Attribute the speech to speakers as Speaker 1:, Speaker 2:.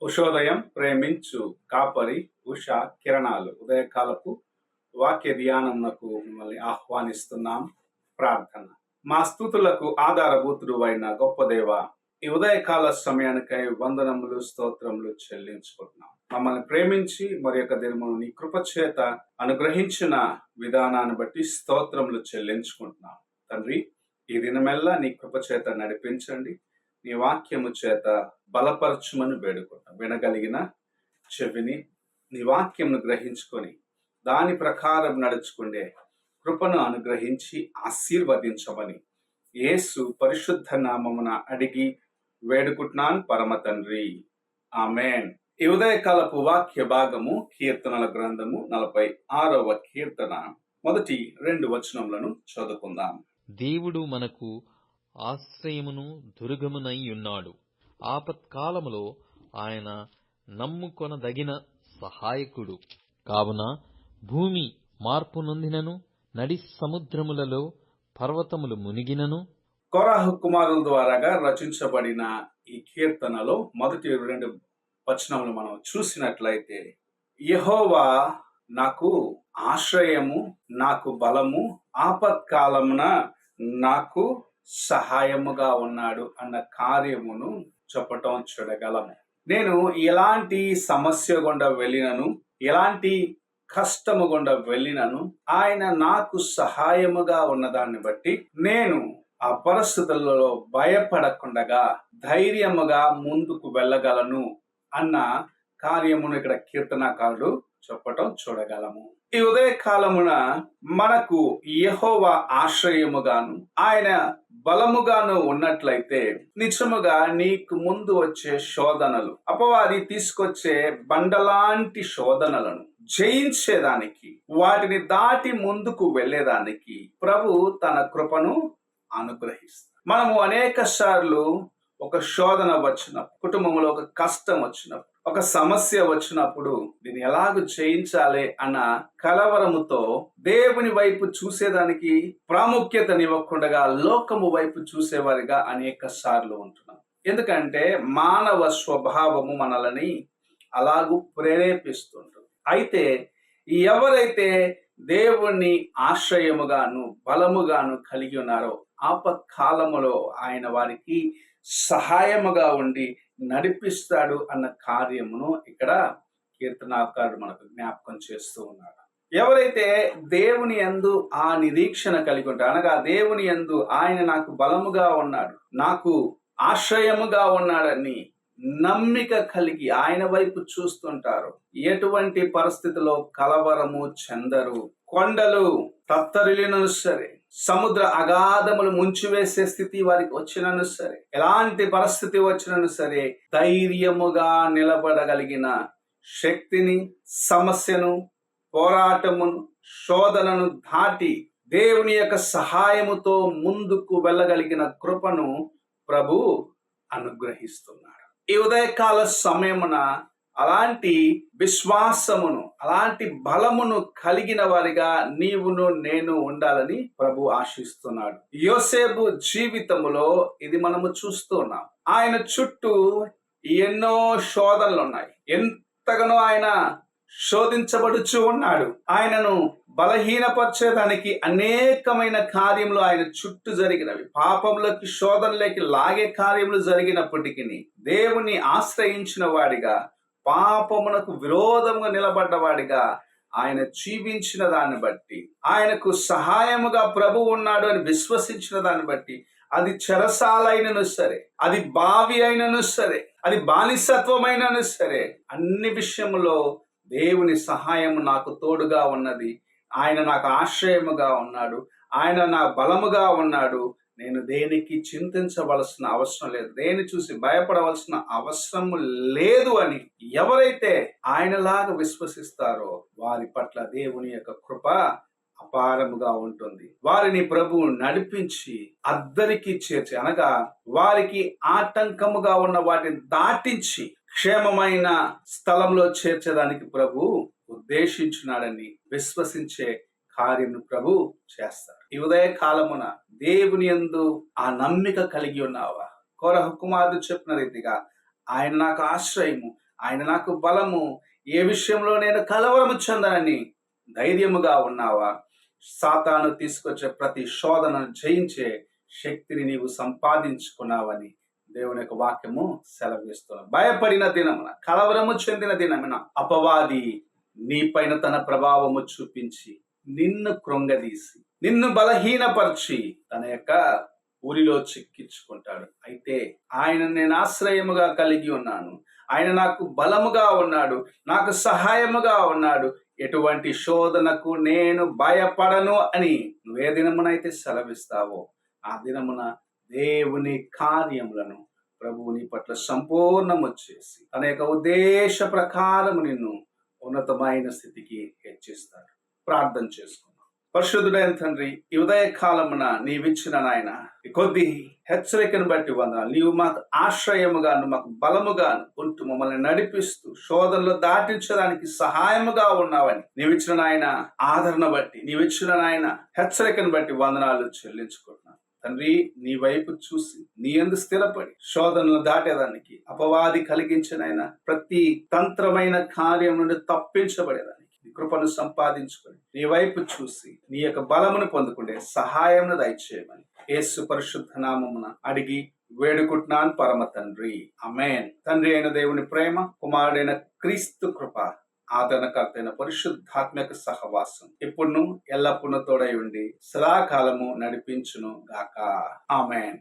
Speaker 1: ఉషోదయం ప్రేమించు కాపరి ఉషా కిరణాలు ఉదయకాలపు వాక్య ధ్యానమునకు మిమ్మల్ని ఆహ్వానిస్తున్నాం. ప్రార్థన. మా స్తుతులకు ఆధారభూతుడు అయిన గొప్ప దేవ, ఈ ఉదయకాల సమయానికై వందనములు స్తోత్రములు చెల్లించుకుంటున్నాం. మమ్మల్ని ప్రేమించి మరి యొక్క దినమును నీ కృప చేత అనుగ్రహించిన విధానాన్ని బట్టి స్తోత్రములు చెల్లించుకుంటున్నాం. తండ్రి, ఈ దినమెల్లా నీ కృప చేత నడిపించండి. నీ వాక్యము చేత బలపరచుమని వేడుకుంటాం. వినగలిగిన చెవిని నీ వాక్యమును గ్రహించుకొని దాని ప్రకారం నడుచుకుండే కృపను అనుగ్రహించి ఆశీర్వదించమని యేసు పరిశుద్ధ నామమున అడిగి వేడుకుంటున్నాను పరమ తండ్రి, ఆమేన్. ఈ ఉదయకాలపు వాక్య భాగము కీర్తనల గ్రంథము 46వ కీర్తన మొదటి 2 వచనములను చదువుకుందాం.
Speaker 2: దేవుడు మనకు ఆశ్రయమును దుర్గమునై ఉన్నాడు. ఆపత్కాలములో ఆయన నమ్ముకొనదగిన సహాయకుడు. కావున భూమి మార్పు నొందినను, నడి సముద్రములలో పర్వతములు మునిగినను.
Speaker 1: కోరాహు కుమారుల ద్వారాగా రచించబడిన ఈ కీర్తనలో మొదటి 2 వచనములు మనం చూసినట్లయితే, యెహోవా నాకు ఆశ్రయము, నాకు బలము, ఆపత్కాలమున నాకు సహాయముగా ఉన్నాడు అన్న కార్యమును చెప్పటం చూడగలము. నేను ఎలాంటి సమస్య గుండా వెళ్ళినను, ఎలాంటి కష్టము గుండా వెళ్ళినను, ఆయన నాకు సహాయముగా ఉన్నదాన్ని బట్టి నేను ఆ పరిస్థితులలో భయపడకుండగా ధైర్యముగా ముందుకు వెళ్ళగలను అన్న కార్యమును ఇక్కడ కీర్తనకారుడు చెప్పటం చూడగలము. ఈ ఉదయకాలమున మనకు యెహోవా ఆశ్రయముగాను ఆయన బలముగాను ఉన్నట్లయితే నిజముగా నీకు ముందు వచ్చే శోధనలు, అపవాది తీసుకొచ్చే బండలాంటి శోధనలను జయించేదానికి, వాటిని దాటి ముందుకు వెళ్ళేదానికి ప్రభు తన కృపను అనుగ్రహిస్తాడు. మనము అనేక సార్లు ఒక శోధన వచ్చినప్పుడు, కుటుంబంలో ఒక కష్టం వచ్చినప్పుడు, ఒక సమస్య వచ్చినప్పుడు దీన్ని ఎలాగ జయించాలి అన్న కలవరముతో దేవుని వైపు చూసేదానికి ప్రాముఖ్యతనివ్వకుండా లోకము వైపు చూసేవారిగా అనేక సార్లు ఉంటున్నాం. ఎందుకంటే మానవ స్వభావము మనల్ని అలాగూ ప్రేరేపిస్తుంటుంది. అయితే ఎవరైతే దేవుణ్ణి ఆశ్రయముగాను బలముగాను కలిగి ఉన్నారో ఆపత్కాలములో ఆయన వారికి సహాయముగా ఉండి నడిపిస్తాడు అన్న కార్యమును ఇక్కడ కీర్తనాకారుడు మనకు జ్ఞాపకం చేస్తూ ఉన్నాడు. ఎవరైతే దేవుని యందు ఆ నిరీక్షణ కలిగి ఉంటారు, అనగా దేవుని యందు ఆయన నాకు బలముగా ఉన్నాడు, నాకు ఆశ్రయముగా ఉన్నాడని నమ్మిక కలిగి ఆయన వైపు చూస్తుంటారు, ఎటువంటి పరిస్థితిలో కలవరము చెందరు. కొండలు తత్తరిల్లినను సరే, సముద్ర అగాధములు ముంచివేసే స్థితి వారికి వచ్చినను సరే, ఎలాంటి పరిస్థితి వచ్చినను సరే ధైర్యముగా నిలబడగలిగిన శక్తిని, సమస్యను, పోరాటమును, శోధనను దాటి దేవుని యొక్క సహాయముతో ముందుకు వెళ్ళగలిగిన కృపను ప్రభు అనుగ్రహిస్తున్నాడు. ఈ ఉదయకాల సమయమున అలాంటి విశ్వాసమును, అలాంటి బలమును కలిగిన వారిగా నీవును నేను ఉండాలని ప్రభు ఆశిస్తున్నాడు. యోసేపు జీవితములో ఇది మనము చూస్తున్నాం. ఆయన చుట్టూ ఎన్నో శోధనలు ఉన్నాయి. ఎంతగానో ఆయన శోధించబడుచు ఉన్నాడు. ఆయనను బలహీనపరిచేదానికి అనేకమైన కార్యములు ఆయన చుట్టూ జరిగినవి. పాపంలోకి, శోధనలోకి లాగే కార్యములు జరిగినప్పటికీ దేవుని ఆశ్రయించిన వాడిగా, పాపమునకు విరోధముగా నిలబడ్డవాడిగా ఆయన జీవించిన దాన్ని బట్టి, ఆయనకు సహాయముగా ప్రభు ఉన్నాడు అని విశ్వసించిన దాన్ని బట్టి, అది చెరసాలైనను సరే, అది బావి అయినను సరే, అది బానిసత్వమైనను సరే, అన్ని విషయములో దేవుని సహాయము నాకు తోడుగా ఉన్నది, ఆయన నాకు ఆశ్రయముగా ఉన్నాడు, ఆయన నా బలముగా ఉన్నాడు, నేను దేనికి చింతించవలసిన అవసరం లేదు, దేని చూసి భయపడవలసిన అవసరం లేదు అని ఎవరైతే ఆయనలాగా విశ్వసిస్తారో వారి పట్ల దేవుని యొక్క కృప అపారముగా ఉంటుంది. వారిని ప్రభువు నడిపించి అద్దరికి చేర్చి, అనగా వారికి ఆటంకముగా ఉన్న వాటిని దాటించి క్షేమమైన స్థలంలో చేర్చడానికి ప్రభు ఉద్దేశించున్నాడని విశ్వసించే కార్యము ప్రభు చేస్తారు. ఈ ఉదయ కాలమున దేవుని యందు ఆ నమ్మిక కలిగి ఉన్నావా? కోరహు కుమారుడు చెప్పిన రీతిగా ఆయన నాకు ఆశ్రయము, ఆయన నాకు బలము, ఏ విషయంలో నేను కలవరము చెందనని ధైర్యముగా ఉన్నావా? సాతాను తీసుకొచ్చే ప్రతి శోధనను జయించే శక్తిని నీవు సంపాదించుకున్నావని దేవుని యొక్క వాక్యము సెలవిస్తున్నాం. భయపడిన దినమున, కలవరము చెందిన దినమున అపవాది నీ పైన తన ప్రభావము చూపించి నిన్ను కృంగదీసి నిన్ను బలహీనపరిచి తన యొక్క ఊరిలో చిక్కించుకుంటాడు. అయితే ఆయన నేను ఆశ్రయముగా కలిగి ఉన్నాను, ఆయన నాకు బలముగా ఉన్నాడు, నాకు సహాయముగా ఉన్నాడు, ఎటువంటి శోధనకు నేను భయపడను అని నువ్వే దినమునైతే సెలవిస్తావో ఆ దినమున దేవుని కార్యములను ప్రభువు నీ పట్ల సంపూర్ణము చేసి తన యొక్క ఉద్దేశ ప్రకారము నిన్ను ఉన్నతమైన స్థితికి హెచ్చిస్తాడు. ప్రార్థన చేసుకున్నాం. పరిశుద్ధుడైన తండ్రి, ఈ ఉదయ కాలమున నీవిచ్చిన నాయన ఈ కొద్ది హెచ్చరికను బట్టి వందనాలు. నీవు మాకు ఆశ్రయముగాను మాకు బలముగాను ఉంటూ మమ్మల్ని నడిపిస్తూ శోధనలు దాటించడానికి సహాయముగా ఉన్నావని నీవిచ్చిన నాయన ఆదరణ బట్టి, నీవిచ్చిన నాయన హెచ్చరికను బట్టి వందనాలు చెల్లించుకుంటున్నాను. తండ్రి, నీ వైపు చూసి నీ యందు స్థిరపడి శోధనలు దాటేదానికి అపవాది కలిగించినైన ప్రతి తంత్రమైన కార్యం నుండి తప్పించబడేదానికి కృపను సంపాదించుకొని నీ వైపు చూసి నీ యొక్క బలమును పొందుకుంటే సహాయమును దయచేయమని యేసు పరిశుద్ధ నామమున అడిగి వేడుకుంటున్నాను పరమ తండ్రి, ఆమేన్. తండ్రి అయిన దేవుని ప్రేమ, కుమారుడైన క్రీస్తు కృప, ఆదరణకర్తైన పరిశుద్ధాత్మక సహవాసం ఇప్పుడును ఎల్లప్పుడూ తోడై ఉండి సదాకాలము నడిపించును గాక. ఆమేన్.